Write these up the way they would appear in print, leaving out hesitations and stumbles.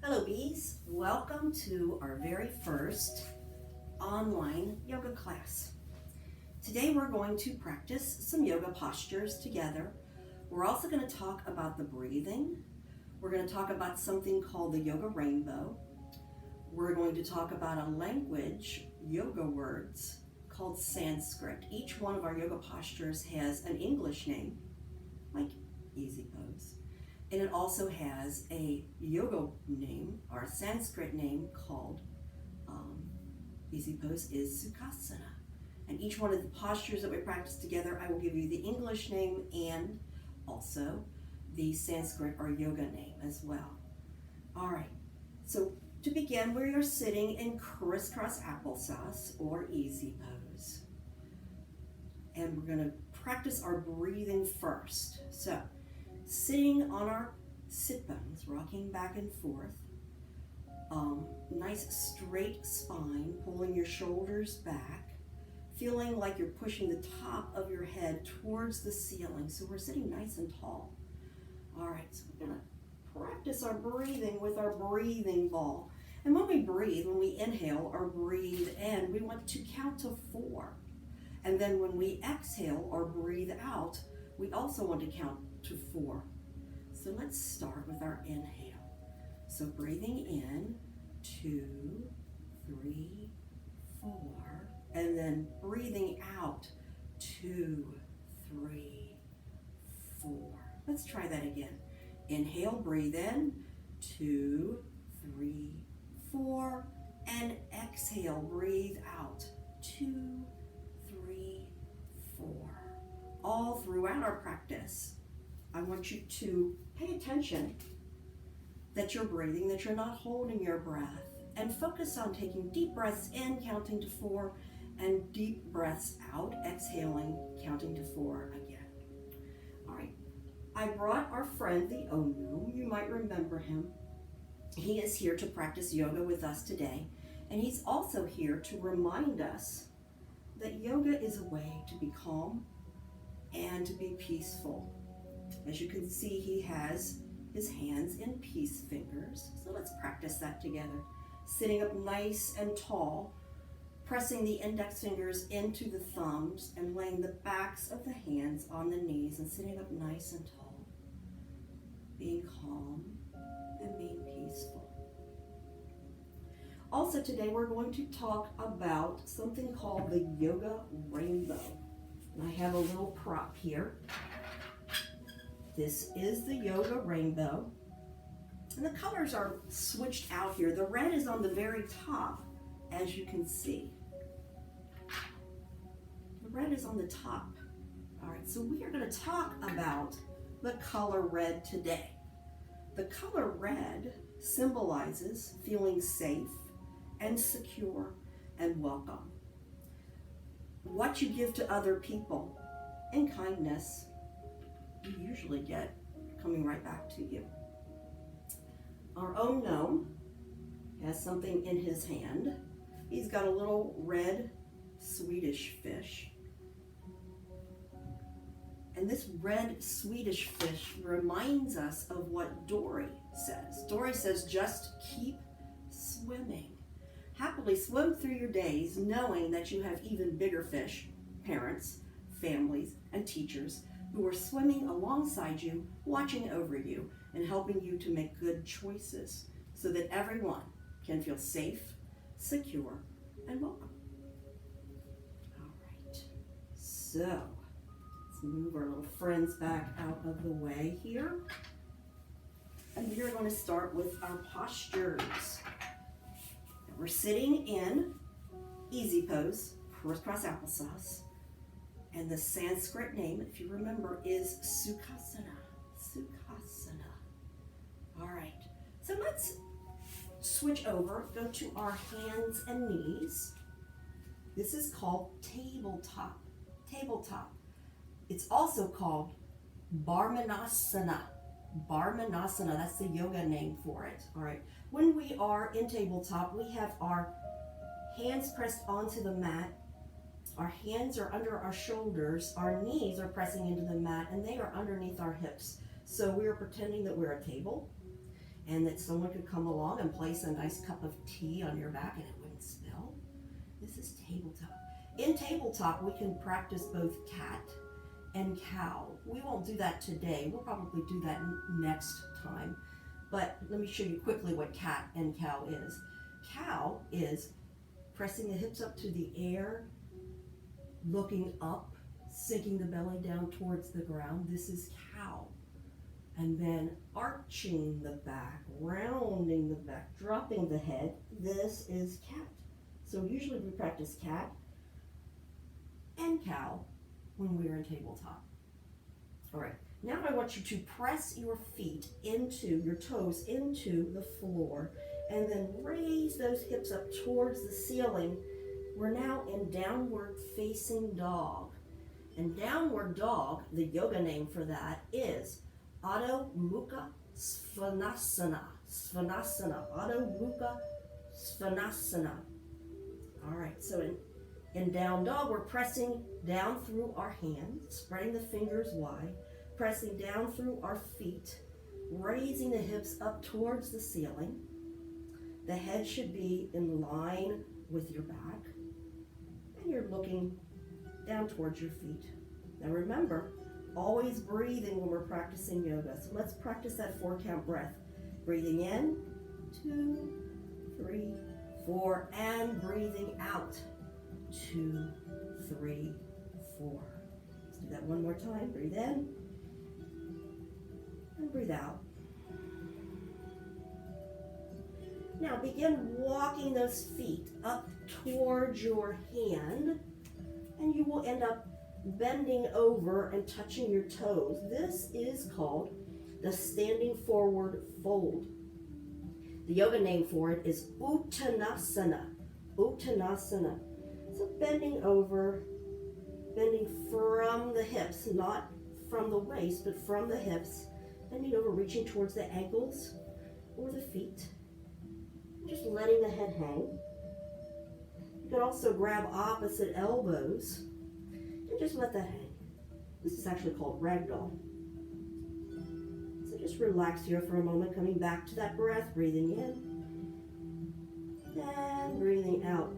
Hello bees, welcome to our very first online yoga class. Today we're going to practice some yoga postures together. We're also going to talk about the breathing. We're going to talk about something called the yoga rainbow. We're going to talk about a language, yoga words, called Sanskrit. Each one of our yoga postures has an English name, like easy pose. And it also has a yoga name, or a Sanskrit name called easy pose is Sukhasana. And each one of the postures that we practice together, I will give you the English name and also the Sanskrit or yoga name as well. All right, so to begin, we are sitting in crisscross applesauce or easy pose. And we're going to practice our breathing first. So, sitting on our sit bones, rocking back and forth. Nice straight spine, pulling your shoulders back, feeling like you're pushing the top of your head towards the ceiling. So we're sitting nice and tall. All right, so we're gonna practice our breathing with our breathing ball. And when we breathe, when we inhale or breathe in, we want to count to 4. And then when we exhale or breathe out, we also want to count to 4. So let's start with our inhale. So breathing in, 2, 3, 4, and then breathing out, 2, 3, 4. Let's try that again. Inhale, breathe in, 2, 3, 4, and exhale, breathe out, 2, 3, 4. All throughout our practice, I want you to pay attention that you're breathing, that you're not holding your breath, and focus on taking deep breaths in, counting to 4, and deep breaths out, exhaling, counting to 4 again. All right, I brought our friend, the Om. You might remember him. He is here to practice yoga with us today, and he's also here to remind us that yoga is a way to be calm and to be peaceful. As you can see, he has his hands in peace fingers. So let's practice that together. Sitting up nice and tall, pressing the index fingers into the thumbs and laying the backs of the hands on the knees and sitting up nice and tall. Being calm and being peaceful. Also today we're going to talk about something called the yoga rainbow. And I have a little prop here. This is the yoga rainbow. And the colors are switched out here. The red is on the very top, as you can see. The red is on the top. All right, so we are going to talk about the color red today. The color red symbolizes feeling safe and secure and welcome. What you give to other people in kindness, you usually get coming right back to you. Our own gnome has something in his hand. He's got a little red Swedish fish. And this red Swedish fish reminds us of what Dory says. Dory says, just keep swimming. Happily swim through your days knowing that you have even bigger fish, parents, families, and teachers who are swimming alongside you, watching over you, and helping you to make good choices so that everyone can feel safe, secure, and welcome. All right, so let's move our little friends back out of the way here. And we are going to start with our postures. We're sitting in easy pose, crisscross applesauce. And the Sanskrit name, if you remember, is Sukhasana. Sukhasana. All right, so let's switch over, go to our hands and knees. This is called tabletop. Tabletop. It's also called Barmanasana. Barmanasana, that's the yoga name for it. All right, when we are in tabletop, we have our hands pressed onto the mat. Our hands are under our shoulders, our knees are pressing into the mat, and they are underneath our hips. So we are pretending that we're a table, and that someone could come along and place a nice cup of tea on your back and it wouldn't spill. This is tabletop. In tabletop, we can practice both cat and cow. We won't do that today. We'll probably do that next time. But let me show you quickly what cat and cow is. Cow is pressing the hips up to the air, looking up, sinking the belly down towards the ground. This is cow. And then arching the back, rounding the back, dropping the head. This is cat. So usually we practice cat and cow when we're in tabletop. All right, now I want you to press your feet into, your toes into the floor, and then raise those hips up towards the ceiling. We're now in downward facing dog. And downward dog, the yoga name for that is Adho Mukha Svanasana. Svanasana. Adho Mukha Svanasana. All right, so in down dog, we're pressing down through our hands, spreading the fingers wide, pressing down through our feet, raising the hips up towards the ceiling. The head should be in line with your back, and you're looking down towards your feet. Now remember, always breathing when we're practicing yoga. So let's practice that 4-count breath. Breathing in, 2, 3, 4, and breathing out, 2, 3, 4. Let's do that one more time. Breathe in and breathe out. Now begin walking those feet up towards your hand, and you will end up bending over and touching your toes. This is called the standing forward fold. The yoga name for it is Uttanasana. Uttanasana. So bending over, bending from the hips, not from the waist, but from the hips. Bending over, reaching towards the ankles or the feet. Just letting the head hang. You can also grab opposite elbows and just let that hang. This is actually called ragdoll. So just relax here for a moment, coming back to that breath, breathing in and breathing out.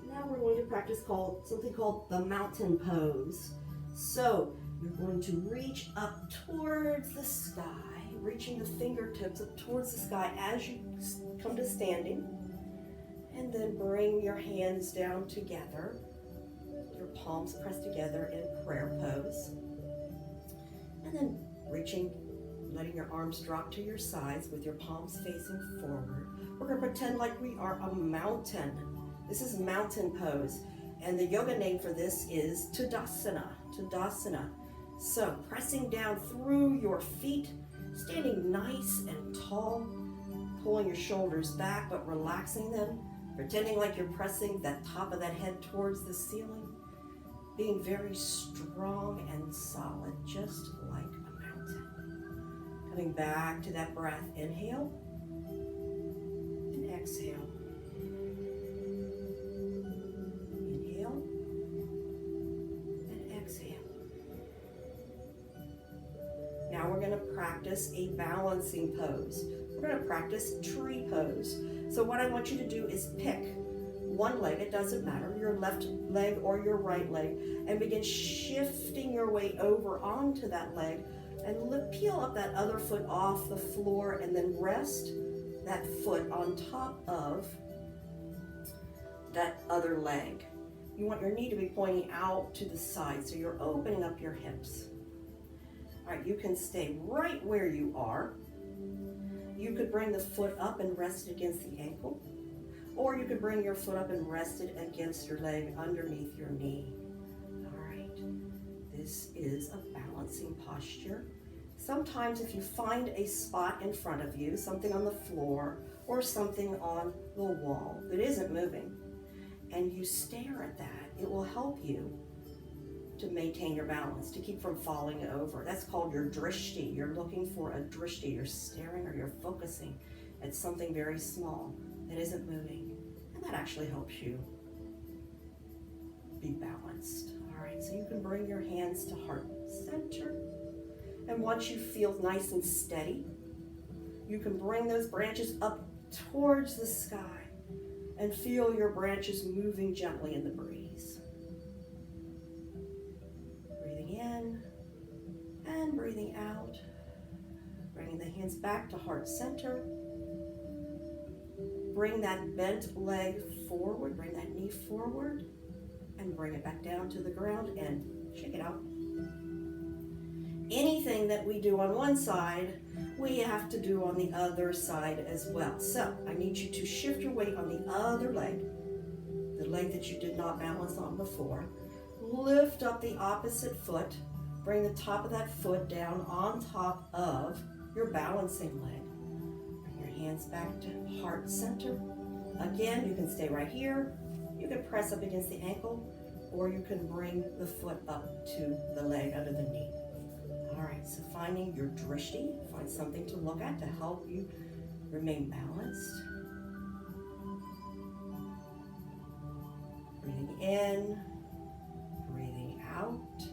Now we're going to practice something called the mountain pose. So you're going to reach up towards the sky, reaching the fingertips up towards the sky as you come to standing. And then bring your hands down together, your palms pressed together in prayer pose. And then reaching, letting your arms drop to your sides with your palms facing forward. We're going to pretend like we are a mountain. This is mountain pose. And the yoga name for this is Tadasana. Tadasana. So pressing down through your feet, standing nice and tall, pulling your shoulders back but relaxing them, pretending like you're pressing that top of that head towards the ceiling, being very strong and solid, just like a mountain. Coming back to that breath, inhale and exhale. Inhale and exhale. Now we're going to practice a balancing pose. We're going to practice tree pose. So what I want you to do is pick one leg, it doesn't matter, your left leg or your right leg, and begin shifting your way over onto that leg, and peel up that other foot off the floor, and then rest that foot on top of that other leg. You want your knee to be pointing out to the side, so you're opening up your hips. All right, you can stay right where you are. You could bring the foot up and rest it against the ankle, or you could bring your foot up and rest it against your leg underneath your knee. All right, this is a balancing posture. Sometimes if you find a spot in front of you, something on the floor or something on the wall that isn't moving, and you stare at that, it will help you to maintain your balance, to keep from falling over. That's called your drishti. You're looking for a drishti. You're staring or you're focusing at something very small that isn't moving. And that actually helps you be balanced. All right, so you can bring your hands to heart center. And once you feel nice and steady, you can bring those branches up towards the sky and feel your branches moving gently in the breeze. Breathing in and breathing out. Bringing the hands back to heart center. Bring that bent leg forward, bring that knee forward, and bring it back down to the ground and shake it out. Anything that we do on one side, we have to do on the other side as well. So I need you to shift your weight on the other leg, the leg that you did not balance on before. Lift up the opposite foot. Bring the top of that foot down on top of your balancing leg. Bring your hands back to heart center. Again, you can stay right here. You can press up against the ankle, or you can bring the foot up to the leg under the knee. All right, so finding your drishti, find something to look at to help you remain balanced. Breathing in, breathing out.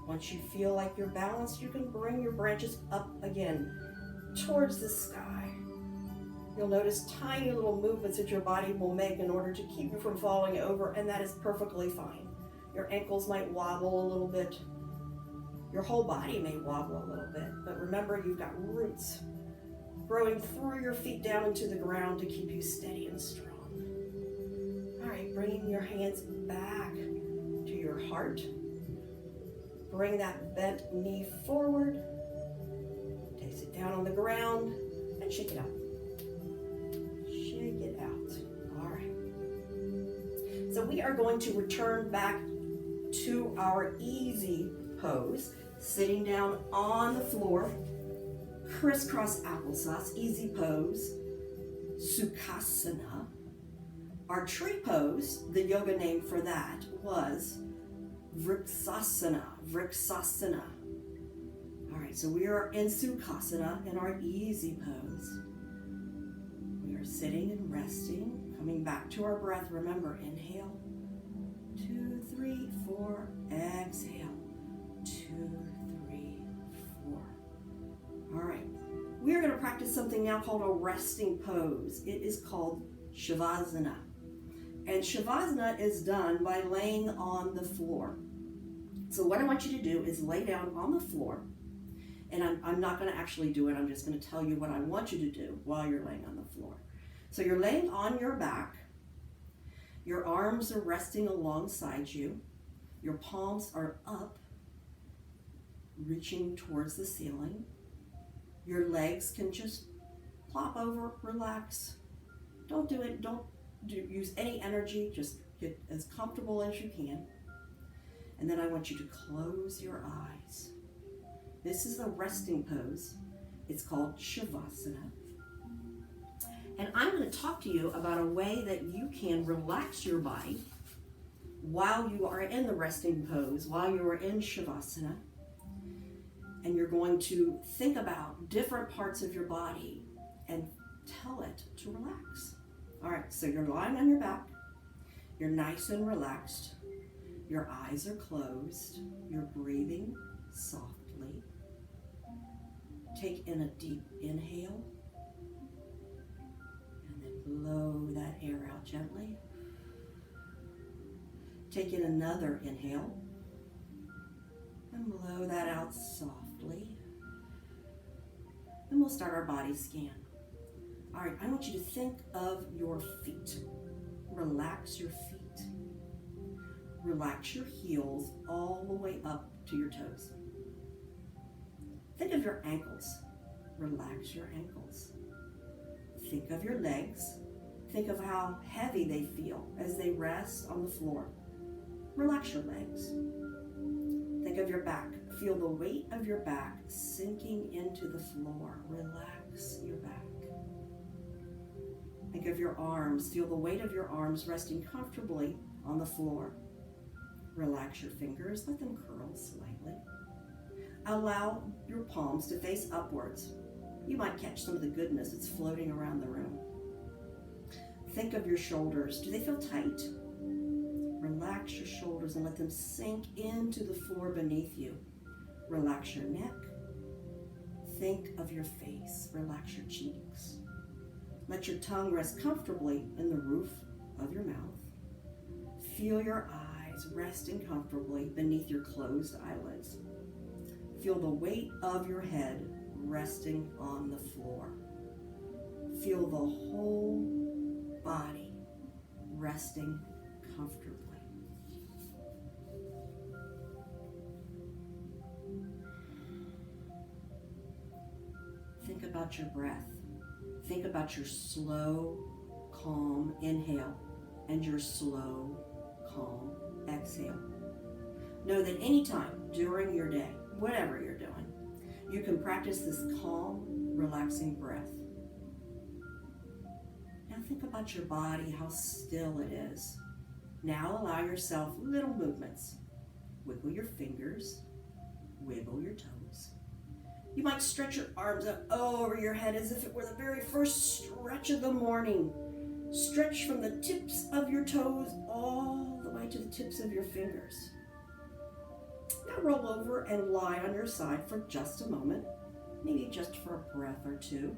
Once you feel like you're balanced, you can bring your branches up again towards the sky. You'll notice tiny little movements that your body will make in order to keep you from falling over, and that is perfectly fine. Your ankles might wobble a little bit. Your whole body may wobble a little bit, but remember, you've got roots growing through your feet down into the ground to keep you steady and strong. All right, bringing your hands back to your heart. Bring that bent knee forward. Place it down on the ground and shake it out. Shake it out. All right. So we are going to return back to our easy pose, sitting down on the floor, crisscross applesauce, easy pose, Sukhasana. Our tree pose, the yoga name for that was Vrksasana. Vrksasana. All right, so we are in Sukhasana in our easy pose. We are sitting and resting, coming back to our breath. Remember, inhale, 2, 3, 4, exhale, 2, 3, 4. All right, we are going to practice something now called a resting pose. It is called Shavasana. And Shavasana is done by laying on the floor. So what I want you to do is lay down on the floor. And I'm not going to actually do it. I'm just going to tell you what I want you to do while you're laying on the floor. So you're laying on your back. Your arms are resting alongside you. Your palms are up, reaching towards the ceiling. Your legs can just plop over, relax. Don't do it. Don't use any energy. Just get as comfortable as you can. And then I want you to close your eyes. This is a resting pose. It's called Shavasana. And I'm going to talk to you about a way that you can relax your body while you are in the resting pose, while you are in Shavasana. And you're going to think about different parts of your body and tell it to relax. All right, so you're lying on your back. You're nice and relaxed. Your eyes are closed. You're breathing softly. Take in a deep inhale. And then blow that air out gently. Take in another inhale. And blow that out softly. And we'll start our body scan. All right, I want you to think of your feet. Relax your feet. Relax your heels all the way up to your toes. Think of your ankles. Relax your ankles. Think of your legs. Think of how heavy they feel as they rest on the floor. Relax your legs. Think of your back. Feel the weight of your back sinking into the floor. Relax your back. Think of your arms. Feel the weight of your arms resting comfortably on the floor. Relax your fingers. Let them curl slightly. Allow your palms to face upwards. You might catch some of the goodness that's floating around the room. Think of your shoulders. Do they feel tight? Relax your shoulders and let them sink into the floor beneath you. Relax your neck. Think of your face. Relax your cheeks. Let your tongue rest comfortably in the roof of your mouth. Feel your eyes resting comfortably beneath your closed eyelids. Feel the weight of your head resting on the floor. Feel the whole body resting comfortably. Think about your breath. Think about your slow, calm inhale and your slow, calm exhale. Know that anytime during your day, whatever you're doing, you can practice this calm, relaxing breath. Now think about your body, how still it is. Now allow yourself little movements. Wiggle your fingers, wiggle your toes. You might stretch your arms up over your head as if it were the very first stretch of the morning. Stretch from the tips of your toes all the way to the tips of your fingers. Now roll over and lie on your side for just a moment, maybe just for a breath or two.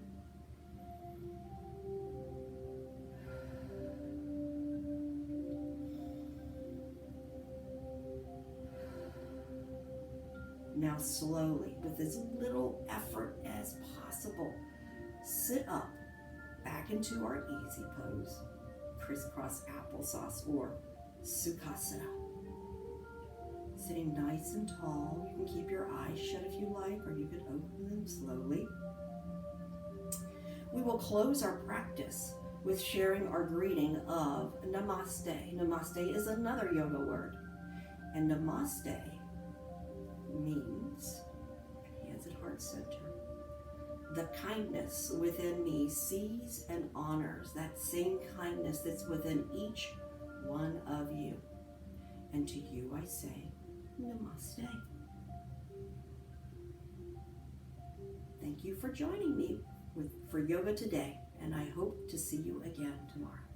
Now slowly, with as little effort as possible, sit up, back into our easy pose, crisscross applesauce or Sukhasana. Sitting nice and tall, you can keep your eyes shut if you like, or you can open them slowly. We will close our practice with sharing our greeting of Namaste. Namaste is another yoga word, and Namaste means, hands at heart center, the kindness within me sees and honors that same kindness that's within each one of you. And to you I say, Namaste. Thank you for joining me for yoga today, and I hope to see you again tomorrow.